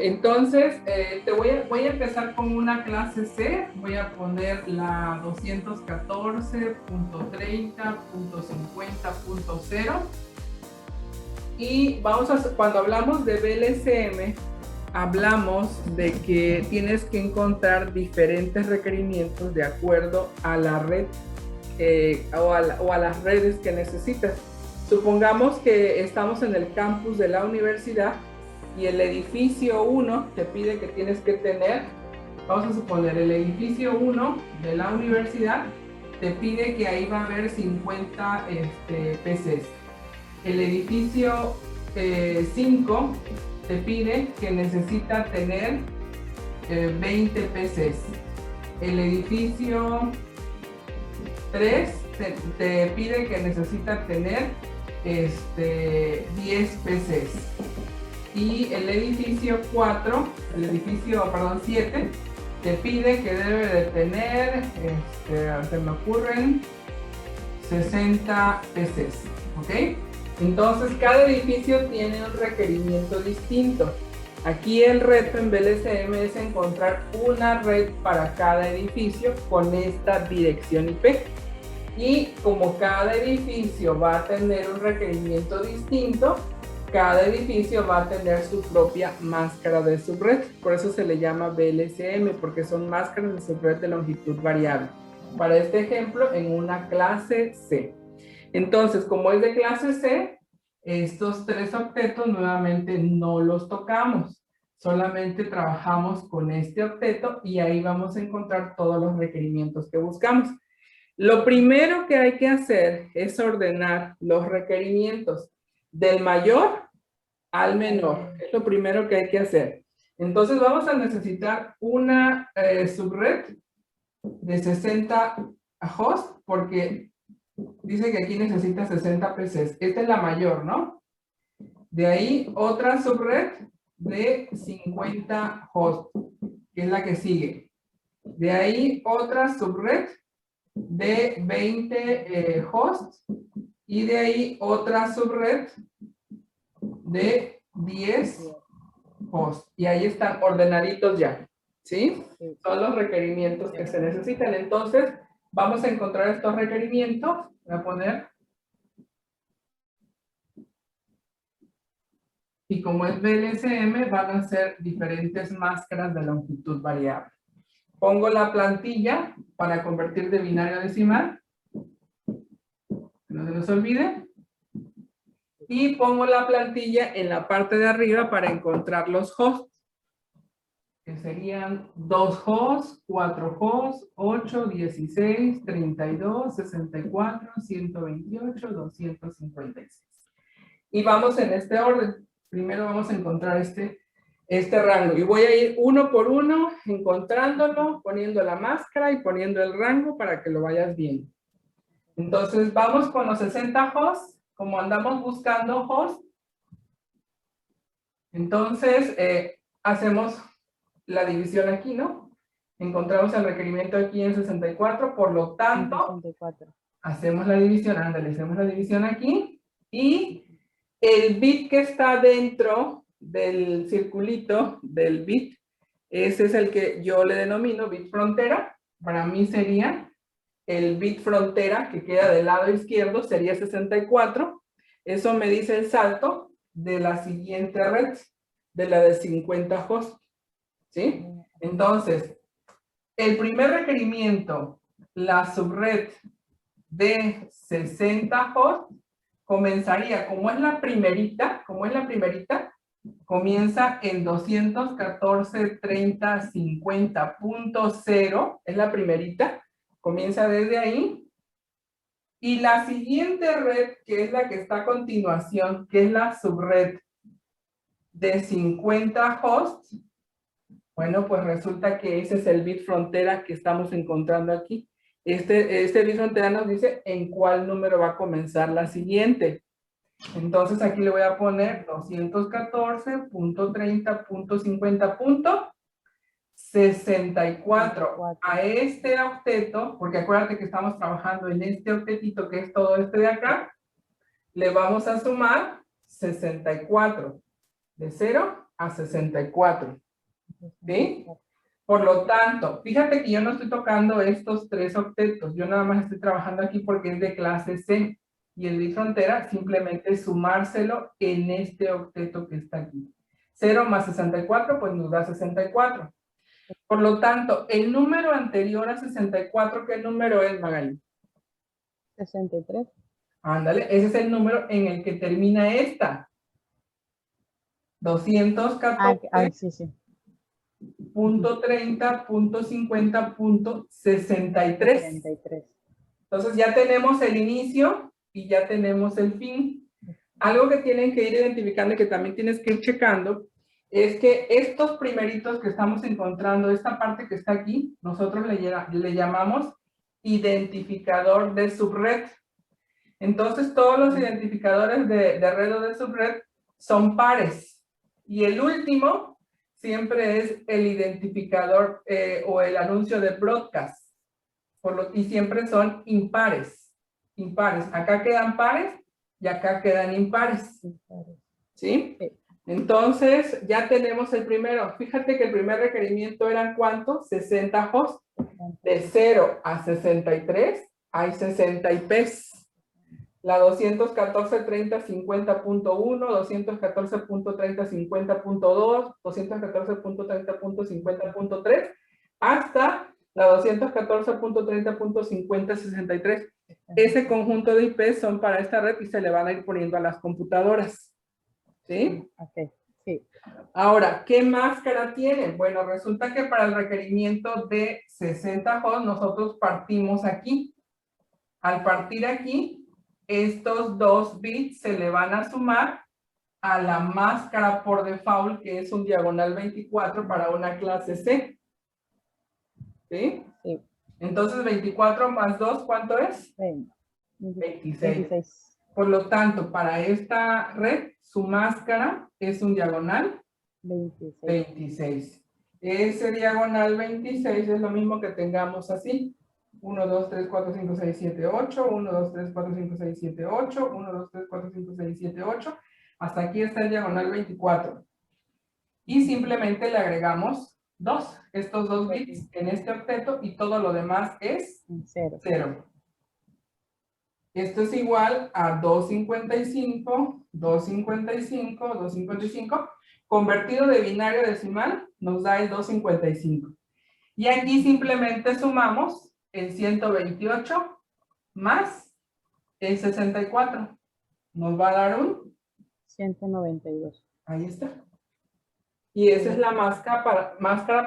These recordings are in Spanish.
Entonces, voy a empezar con una clase C. Voy a poner la 214.30.50.0. Y cuando hablamos de VLCM, hablamos de que tienes que encontrar diferentes requerimientos de acuerdo a la red o a las redes que necesitas. Supongamos que estamos en el campus de la universidad y el edificio 1 te pide que tienes que tener, vamos a suponer, el edificio 1 de la universidad te pide que ahí va a haber 50 PCs. El edificio 5 te pide que necesita tener 20 PCs. El edificio 3 te pide que necesita tener 10 PCs. Y el edificio 7 te pide que debe de tener, se me ocurren 60 PCs, ¿ok? Entonces cada edificio tiene un requerimiento distinto. Aquí el reto en VLCM es encontrar una red para cada edificio con esta dirección IP. Y como cada edificio va a tener un requerimiento distinto, cada edificio va a tener su propia máscara de subred. Por eso se le llama VLCM, porque son máscaras de subred de longitud variable. Para este ejemplo, en una clase C. Entonces, como es de clase C, estos 3 octetos nuevamente no los tocamos. Solamente trabajamos con este octeto y ahí vamos a encontrar todos los requerimientos que buscamos. Lo primero que hay que hacer es ordenar los requerimientos del mayor al menor. Es lo primero que hay que hacer. Entonces vamos a necesitar una subred de 60 hosts porque dice que aquí necesita 60 PCs. Esta es la mayor, ¿no? De ahí otra subred de 50 hosts, que es la que sigue. De ahí otra subred de 20 hosts y de ahí otra subred de 10 hosts. Y ahí están ordenaditos ya, ¿sí? Son los requerimientos que se necesitan. Entonces, vamos a encontrar estos requerimientos. Voy a poner. Y como es VLCM, van a ser diferentes máscaras de longitud variable. Pongo la plantilla para convertir de binario a decimal. No se nos olvide. Y pongo la plantilla en la parte de arriba para encontrar los hosts. Que serían 2 hosts, 4 hosts, 8, 16, 32, 64, 128, 256. Y vamos en este orden. Primero vamos a encontrar este rango. Y voy a ir uno por uno, encontrándolo, poniendo la máscara y poniendo el rango para que lo vayas viendo. Entonces, vamos con los 60 hosts. Como andamos buscando hosts, entonces hacemos la división aquí, ¿no? Encontramos el requerimiento aquí en 64, por lo tanto, 64. Hacemos la división, hacemos la división aquí, y el bit que está dentro del circulito del bit, ese es el que yo le denomino bit frontera. Para mí sería el bit frontera que queda del lado izquierdo, sería 64. Eso me dice el salto de la siguiente red, de la de 50 hosts. ¿Sí? Entonces, el primer requerimiento, la subred de 60 hosts, comenzaría, como es la primerita, comienza en 214.30.50.0, es la primerita, comienza desde ahí. Y la siguiente red, que es la que está a continuación, que es la subred de 50 hosts, bueno, pues resulta que ese es el bit frontera que estamos encontrando aquí. Este bit frontera nos dice en cuál número va a comenzar la siguiente. Entonces aquí le voy a poner 214.30.50.64. A este octeto, porque acuérdate que estamos trabajando en este octetito que es todo este de acá, le vamos a sumar 64. De 0 a 64. ¿Sí? Por lo tanto, fíjate que yo no estoy tocando estos 3 octetos. Yo nada más estoy trabajando aquí porque es de clase C. Y el bit frontera simplemente es sumárselo en este octeto que está aquí. 0 más 64, pues nos da 64. Por lo tanto, el número anterior a 64, ¿qué número es, Magali? 63. Ándale, ese es el número en el que termina esta. 214. Sí, sí. Punto 30, punto 50, punto 63. 63. Entonces ya tenemos el inicio y ya tenemos el fin. Algo que tienen que ir identificando y que también tienes que ir checando es que estos primeritos que estamos encontrando, esta parte que está aquí, nosotros le llamamos identificador de subred. Entonces todos los identificadores de red o de subred son pares. Y el último siempre es el identificador o el anuncio de broadcast. Y siempre son impares. Impares. Acá quedan pares y acá quedan impares. ¿Sí? Entonces, ya tenemos el primero. Fíjate que el primer requerimiento eran ¿cuánto? 60 hosts. De 0 a 63 hay 60 IPs. La 214.30.50.1, 214.30.50.2, 214.30.50.3, hasta la 214.30.50.63. Ese conjunto de IPs son para esta red y se le van a ir poniendo a las computadoras. ¿Sí? Ok, sí. Ahora, ¿qué máscara tienen? Bueno, resulta que para el requerimiento de 60 hosts nosotros partimos aquí. Al partir aquí, estos 2 bits se le van a sumar a la máscara por default, que es un diagonal 24 para una clase C. ¿Sí? Sí. Entonces, 24 más 2, ¿cuánto es? 26. 26. Por lo tanto, para esta red, su máscara es un diagonal 26. Ese diagonal 26 es lo mismo que tengamos así. 1, 2, 3, 4, 5, 6, 7, 8. 1, 2, 3, 4, 5, 6, 7, 8. 1, 2, 3, 4, 5, 6, 7, 8. Hasta aquí está el diagonal 24. Y simplemente le agregamos 2. Estos 2 bits en este octeto y todo lo demás es 0. Esto es igual a 255, 255, 255. Convertido de binario a decimal nos da el 255. Y aquí simplemente sumamos el 128 más el 64. Nos va a dar un 192. Ahí está. Y esa es la máscara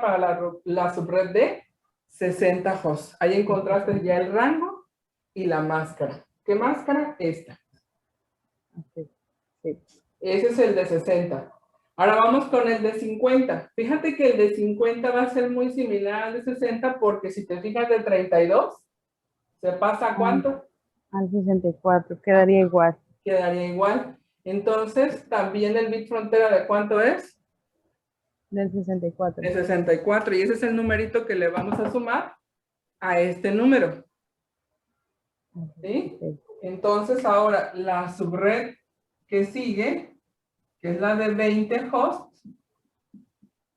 para la subred de 60 hosts. Ahí encontraste ya el rango y la máscara. ¿Qué máscara? Esta. Okay. Sí. Ese es el de 60. Ahora vamos con el de 50. Fíjate que el de 50 va a ser muy similar al de 60 porque si te fijas de 32, ¿se pasa a cuánto? Al 64, quedaría igual. Quedaría igual. Entonces, también el bit frontera ¿de cuánto es? Del 64. De 64. Y ese es el numerito que le vamos a sumar a este número. ¿Sí? Okay. Entonces, ahora la subred que sigue, que es la de 20 hosts,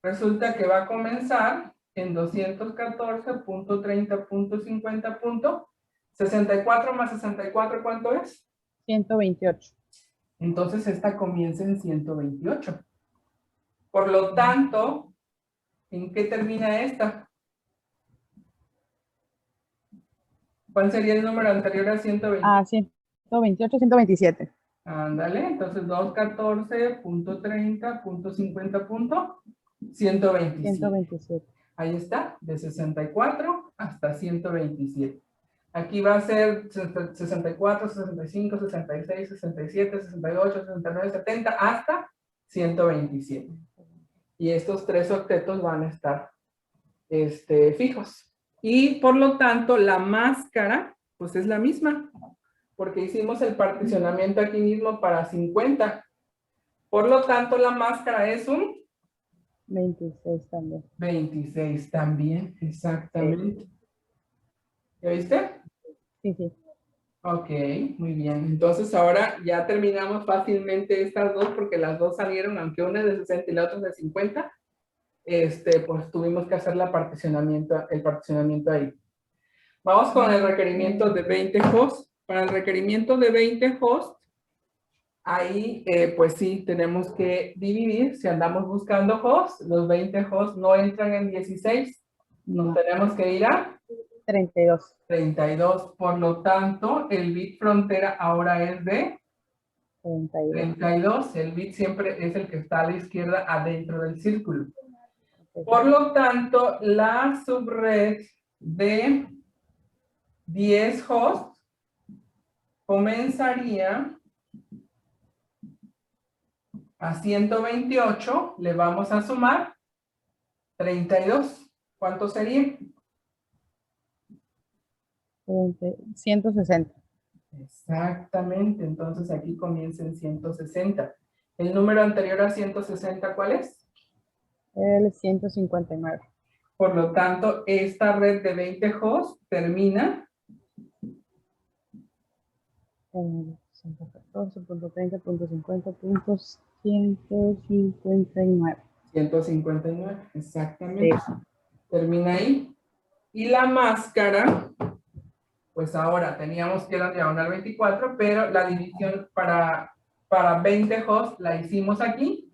resulta que va a comenzar en 214.30.50. 64 más 64, ¿cuánto es? 128. Entonces esta comienza en 128. Por lo tanto, ¿en qué termina esta? ¿Cuál sería el número anterior a 128? 128, 127. Ándale, entonces 214.30.50.127. 127. Ahí está, de 64 hasta 127. Aquí va a ser 64, 65, 66, 67, 68, 69, 70 hasta 127. Y estos 3 octetos van a estar fijos. Y por lo tanto, la máscara, pues es la misma, porque hicimos el particionamiento aquí mismo para 50. Por lo tanto, la máscara es un 26 también. 26 también, exactamente. ¿Ya viste? Sí, sí. Ok, muy bien. Entonces ahora ya terminamos fácilmente estas dos porque las dos salieron, aunque una es de 60 y la otra es de 50. Pues tuvimos que hacer el particionamiento ahí. Vamos con el requerimiento de 20 hosts. Para el requerimiento de 20 hosts, ahí pues sí tenemos que dividir. Si andamos buscando hosts, los 20 hosts no entran en 16. Nos No, tenemos que ir a 32. 32. Por lo tanto, el bit frontera ahora es de 32. 32. El bit siempre es el que está a la izquierda adentro del círculo. Ok. Por lo tanto, la subred de 10 hosts comenzaría a 128, le vamos a sumar 32. ¿Cuánto sería? 160. Exactamente, entonces aquí comienza en 160. ¿El número anterior a 160 cuál es? El 159. Por lo tanto, esta red de 20 hosts termina 114.30.50.159. 159, exactamente. Sí. Termina ahí. Y la máscara, pues ahora teníamos que la diagonal 24, pero la división para 20 hosts la hicimos aquí.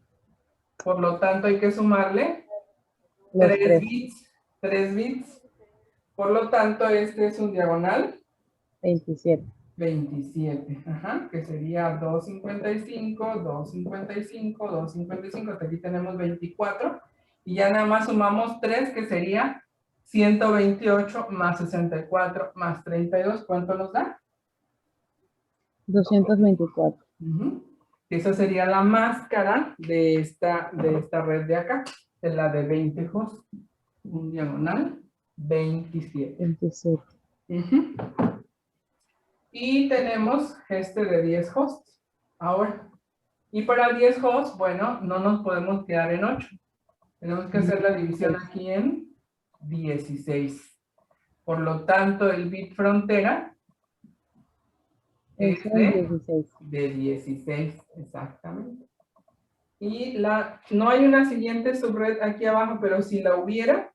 Por lo tanto, hay que sumarle Los 3 tres. bits. 3 bits. Por lo tanto, este es un diagonal 27. 27. Ajá, que sería 255, 255, 255. Hasta aquí tenemos 24. Y ya nada más sumamos 3, que sería 128 más 64 más 32. ¿Cuánto nos da? 224. Esa sería la máscara de esta red de acá, de la de 20 hosts. Un diagonal 27. 27. Y tenemos este de 10 hosts. Ahora, y para 10 hosts, bueno, no nos podemos quedar en 8. Tenemos que hacer la división aquí en 16. Por lo tanto, el bit frontera es Es el 16. de 16, exactamente. Y no hay una siguiente subred aquí abajo, pero si la hubiera,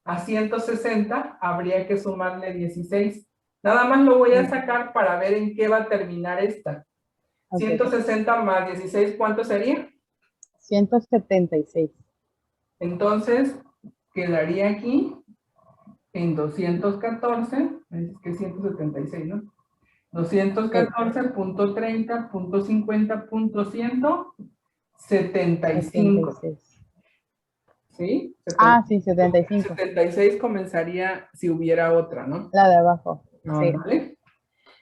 a 160 habría que sumarle 16. Nada más lo voy a sacar para ver en qué va a terminar esta. Okay. 160 más 16, ¿cuánto sería? 176. Entonces, quedaría aquí en 214, es que 176, ¿no? 214.50.175. 76. ¿Sí? Ah, sí, 75. 76 comenzaría si hubiera otra, ¿no? La de abajo. Ah, Sí. ¿vale?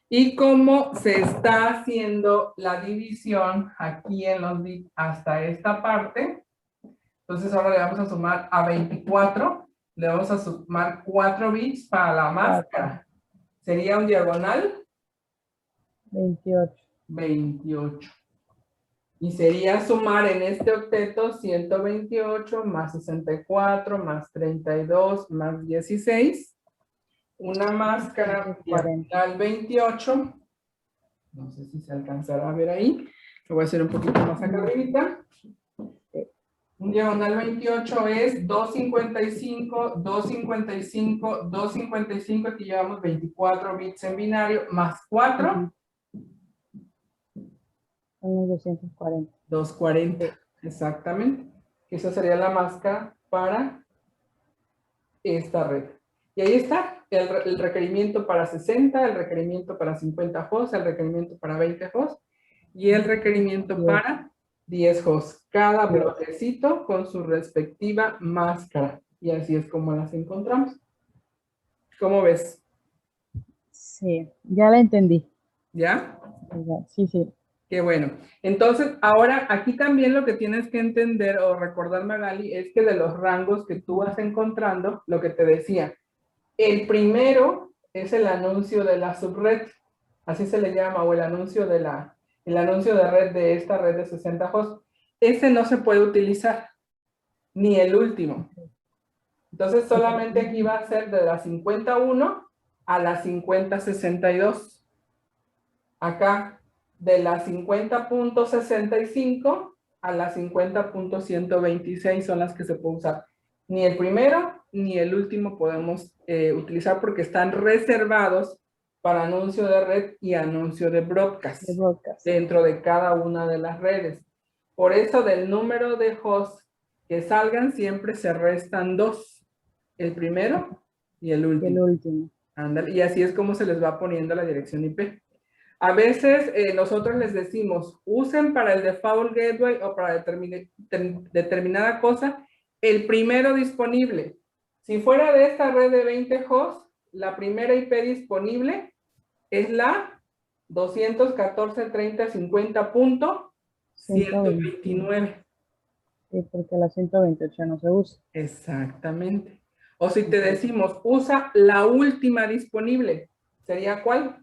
Y como se está haciendo la división aquí en los bits hasta esta parte, entonces ahora le vamos a sumar a 24, le vamos a sumar 4 bits para la máscara. Sería un diagonal 28. 28. Y sería sumar en este octeto 128 más 64 más 32 más 16. Una máscara diagonal 28. No sé si se alcanzará a ver ahí. Lo voy a hacer un poquito más acá arribita. Un diagonal 28 es 255, 255, 255. Aquí llevamos 24 bits en binario más 4. Son 240. 240, exactamente. Esa sería la máscara para esta red. Y ahí está el requerimiento para 60, el requerimiento para 50 hosts, el requerimiento para 20 hosts y el requerimiento para 10 hosts. Cada bloquecito con su respectiva máscara. Y así es como las encontramos. ¿Cómo ves? Sí, ya la entendí. ¿Ya? Sí, sí. Qué bueno. Entonces, ahora aquí también lo que tienes que entender o recordar, Magali, es que de los rangos que tú vas encontrando, lo que te decía, el primero es el anuncio de la subred, así se le llama, o el anuncio de red de esta red de 60 hosts. Ese no se puede utilizar, ni el último. Entonces, solamente aquí va a ser de la 51 a la 5062. Acá, de la 50.65 a la 50.126 son las que se puede usar. Ni el primero ni el último podemos utilizar porque están reservados para anuncio de red y anuncio de broadcast, dentro de cada una de las redes. Por eso del número de hosts que salgan siempre se restan 2. El primero y el último. El último. Ándale, y así es como se les va poniendo la dirección IP. A veces nosotros les decimos, usen para el default gateway o para determinada cosa el primero disponible. Si fuera de esta red de 20 hosts, la primera IP disponible es la 214.30.50.129. Sí, porque la 128 no se usa. Exactamente. O si te decimos, usa la última disponible, ¿sería cuál?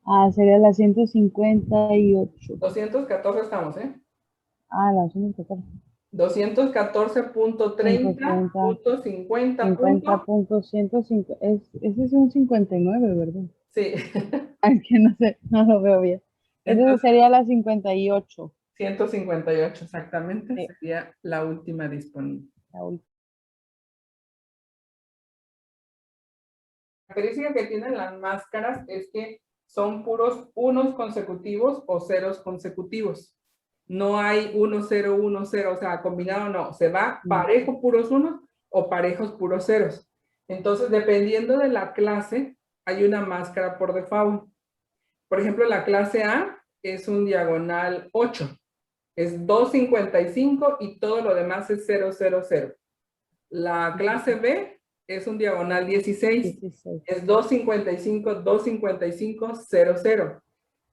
Ah, sería la 158. 214 estamos, ¿eh? Ah, la 114. 214.30.50. 50.105. Ese es un 59, ¿verdad? Sí. Es que no sé, no lo veo bien. Entonces sería la 58. 158, exactamente, Sí. sería la última disponible. La última. La característica que tienen las máscaras es que son puros unos consecutivos o ceros consecutivos. No hay 1, 0, 1, 0, o sea, combinado no. Se va parejo puros unos o parejos puros ceros. Entonces, dependiendo de la clase, hay una máscara por default. Por ejemplo, la clase A es un diagonal 8. Es 255 y todo lo demás es 0, 0, 0. La clase B es un diagonal 16. Es 255, 255, 0, 0.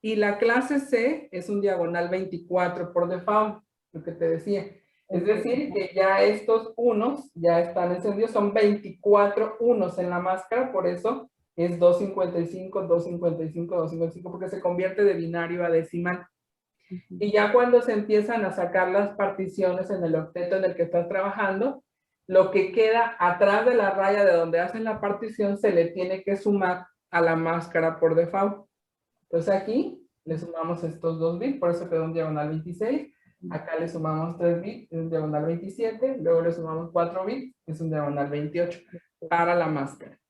Y la clase C es un diagonal 24 por default, lo que te decía. Es decir, que ya estos unos ya están encendidos, son 24 unos en la máscara, por eso es 255, 255, 255, porque se convierte de binario a decimal. Y ya cuando se empiezan a sacar las particiones en el octeto en el que estás trabajando, lo que queda atrás de la raya de donde hacen la partición se le tiene que sumar a la máscara por default. Entonces aquí le sumamos estos 2 bits, por eso quedó un diagonal 26. Acá le sumamos 3 bits, es un diagonal 27. Luego le sumamos 4 bits, es un diagonal 28 para la máscara.